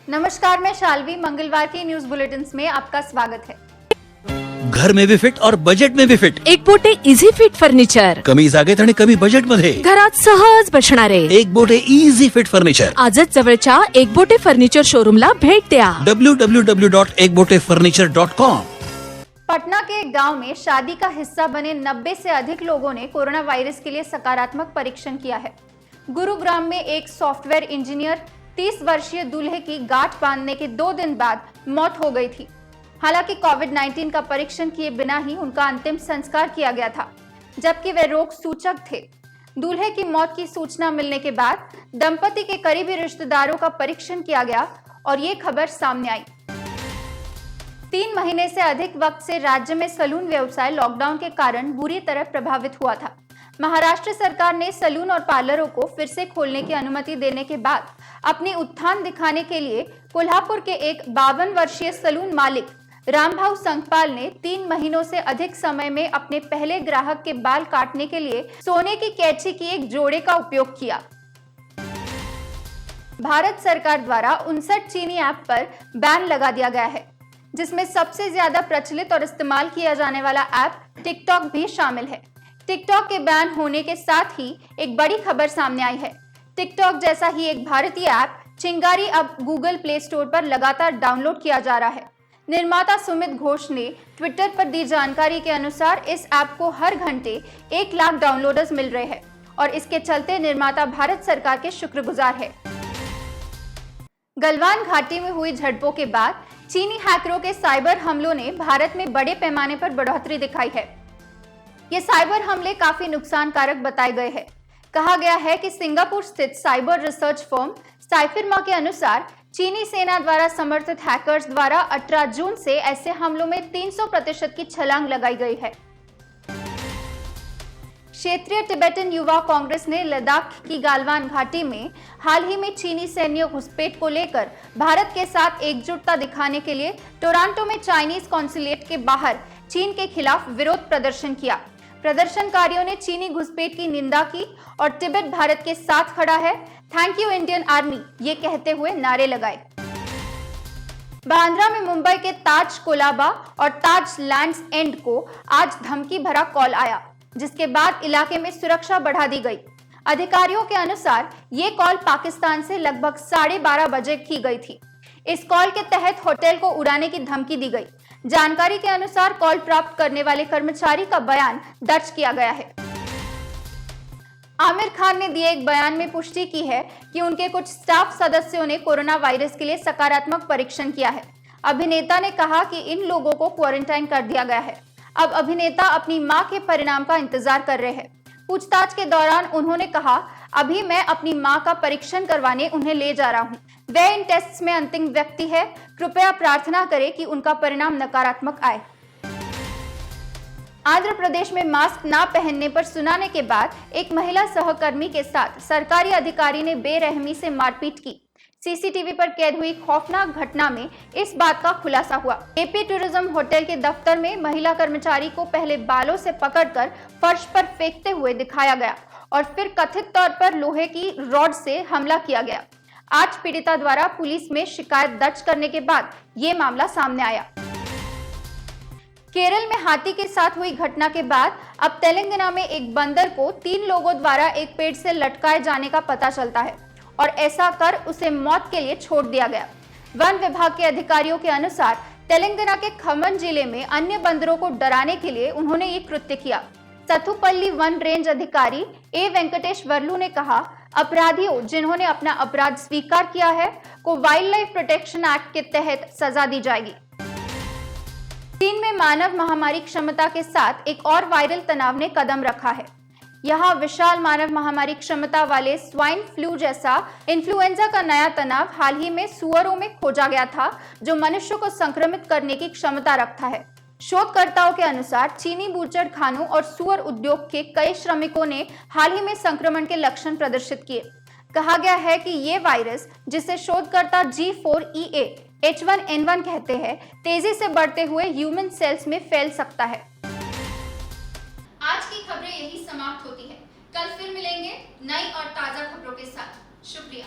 नमस्कार, मैं शाल्वी। मंगलवार के न्यूज बुलेटिन में आपका स्वागत है। घर में भी फिट और बजेट में भी फिट। एक बोटे इझी फिट फर्निचर, कमी जागेत आणि कमी बजेट मध्ये घरात सहज बसणारे एक बोटे इझी फिट फर्निचर। आजच जवळच्या एक बोटे फर्निचर शोरूमला भेट द्या। www.ekbotefurniture.com। पटना के एक गांव में शादी का हिस्सा बने 90 से अधिक लोगों ने कोरोना वायरस के लिए सकारात्मक परीक्षण किया है। गुरुग्राम में एक सॉफ्टवेयर इंजीनियर 30 वर्षीय दूल्हे की गांठ बांधने के 2 दिन बाद मौत हो गई थी। हालांकि कोविड-19 का परीक्षण किए बिना ही उनका अंतिम संस्कार किया गया था, जबकि वे रोग सूचक थे। दूल्हे की मौत की सूचना मिलने के बाद दंपति के करीबी रिश्तेदारों का परीक्षण किया गया और ये खबर सामने आई। 3 महीने से अधिक वक्त से राज्य में सैलून व्यवसाय लॉकडाउन के कारण बुरी तरह प्रभावित हुआ था। महाराष्ट्र सरकार ने सैलून और पार्लरों को फिर से खोलने की अनुमति देने के बाद अपनी उत्थान दिखाने के लिए कोल्हापुर के एक 52 वर्षीय सैलून मालिक रामभाऊ संगपाल ने 3 महीनों से अधिक समय में अपने पहले ग्राहक के बाल काटने के लिए सोने की कैंची की एक जोड़े का उपयोग किया। भारत सरकार द्वारा 59 चीनी ऐप पर बैन लगा दिया गया है, जिसमें सबसे ज्यादा प्रचलित और इस्तेमाल किया जाने वाला ऐप टिकटॉक भी शामिल है। टिकटॉक के बैन होने के साथ ही एक बड़ी खबर सामने आई है। टिकटॉक जैसा ही एक भारतीय ऐप चिंगारी अब गूगल प्ले स्टोर पर लगातार डाउनलोड किया जा रहा है। निर्माता सुमित घोष ने ट्विटर पर दी जानकारी के अनुसार इस ऐप को हर घंटे 1 लाख डाउनलोडर्स मिल रहे हैं और इसके चलते निर्माता भारत सरकार के शुक्रगुजार है। गलवान घाटी में हुई झड़पों के बाद चीनी हैकरों के साइबर हमलों ने भारत में बड़े पैमाने पर बढ़ोतरी दिखाई है। ये साइबर हमले काफी नुकसानकारक बताए गए हैं। कहा गया है कि सिंगापुर स्थित साइबर रिसर्च फर्म साइफिरमा के अनुसार चीनी सेना द्वारा समर्थित हैकर्स द्वारा 18 जून से ऐसे हमलों में 300% की छलांग लगाई गई है। क्षेत्रीय तिब्बतन युवा कांग्रेस ने लद्दाख की गालवान घाटी में हाल ही में चीनी सैन्य घुसपैठ को लेकर भारत के साथ एकजुटता दिखाने के लिए टोरंटो में चाइनीज कॉन्सुलेट के बाहर चीन के खिलाफ विरोध प्रदर्शन किया। प्रदर्शनकारियों ने चीनी घुसपैठ की निंदा की और तिब्बत भारत के साथ खड़ा है, थैंक यू इंडियन आर्मी, ये कहते हुए नारे लगाए। बांद्रा में मुंबई के ताज कोलाबा और ताज लैंड्स एंड को आज धमकी भरा कॉल आया, जिसके बाद इलाके में सुरक्षा बढ़ा दी गई। अधिकारियों के अनुसार ये कॉल पाकिस्तान से लगभग 12:30 बजे की गई थी। इस कॉल के तहत होटल को उड़ाने की धमकी दी गई। जानकारी के अनुसार कॉल प्राप्त करने वाले कर्मचारी का बयान दर्ज किया गया है। आमिर खान ने दिए एक बयान में पुष्टि की है कि उनके कुछ स्टाफ सदस्यों ने कोरोना वायरस के लिए सकारात्मक परीक्षण किया है। अभिनेता ने कहा कि इन लोगों को क्वारंटाइन कर दिया गया है। अब अभिनेता अपनी मां के परिणाम का इंतजार कर रहे हैं। पूछताछ के दौरान उन्होंने कहा, अभी मैं अपनी मां का परीक्षण करवाने उन्हें ले जा रहा हूं। वे इन टेस्ट्स में अंतिम व्यक्ति है। कृपया प्रार्थना करें कि उनका परिणाम नकारात्मक आए। आंध्र प्रदेश में मास्क ना पहनने पर सुनाने के बाद एक महिला सहकर्मी के साथ सरकारी अधिकारी ने बेरहमी से मारपीट की। सीसीटीवी पर कैद हुई खौफनाक घटना में इस बात का खुलासा हुआ। एपी टूरिज्म होटल के दफ्तर में महिला कर्मचारी को पहले बालों से पकड़कर फर्श पर फेंकते हुए दिखाया गया और फिर कथित तौर पर लोहे की रॉड से हमला किया गया। आज पीड़िता द्वारा पुलिस में शिकायत दर्ज करने के बाद ये मामला सामने आया। केरल में हाथी के साथ हुई घटना के बाद अब तेलंगाना में एक बंदर को 3 लोगों द्वारा एक पेड़ से लटकाए जाने का पता चलता है और ऐसा कर उसे मौत के लिए छोड़ दिया गया। वन विभाग के अधिकारियों के अनुसार तेलंगाना के खम्मम जिले में अन्य बंदरों को डराने के लिए उन्होंने ये कृत्य किया। सथुपल्ली वन रेंज अधिकारी ए वेंकटेश वर्लू ने कहा, अपराधियों जिन्होंने अपना अपराध स्वीकार किया है को वाइल्ड लाइफ प्रोटेक्शन एक्ट के तहत सजा दी जाएगी। चीन में मानव महामारी क्षमता के साथ एक और वायरल तनाव ने कदम रखा है। यहाँ विशाल मानव महामारी क्षमता वाले स्वाइन फ्लू जैसा इन्फ्लुएंजा का नया तनाव हाल ही में सुअरों में खोजा गया था, जो मनुष्यों को संक्रमित करने की क्षमता रखता है। शोधकर्ताओं के अनुसार चीनी बूचड़ खानों और सुअर उद्योग के कई श्रमिकों ने हाल ही में संक्रमण के लक्षण प्रदर्शित किए। कहा गया है कि ये वायरस, जिसे शोधकर्ता G4EA H1N1 कहते हैं, तेजी से बढ़ते हुए ह्यूमन सेल्स में फैल सकता है। आज की खबरें यही समाप्त होती है। कल फिर मिलेंगे नई और ताजा खबरों के साथ। शुक्रिया।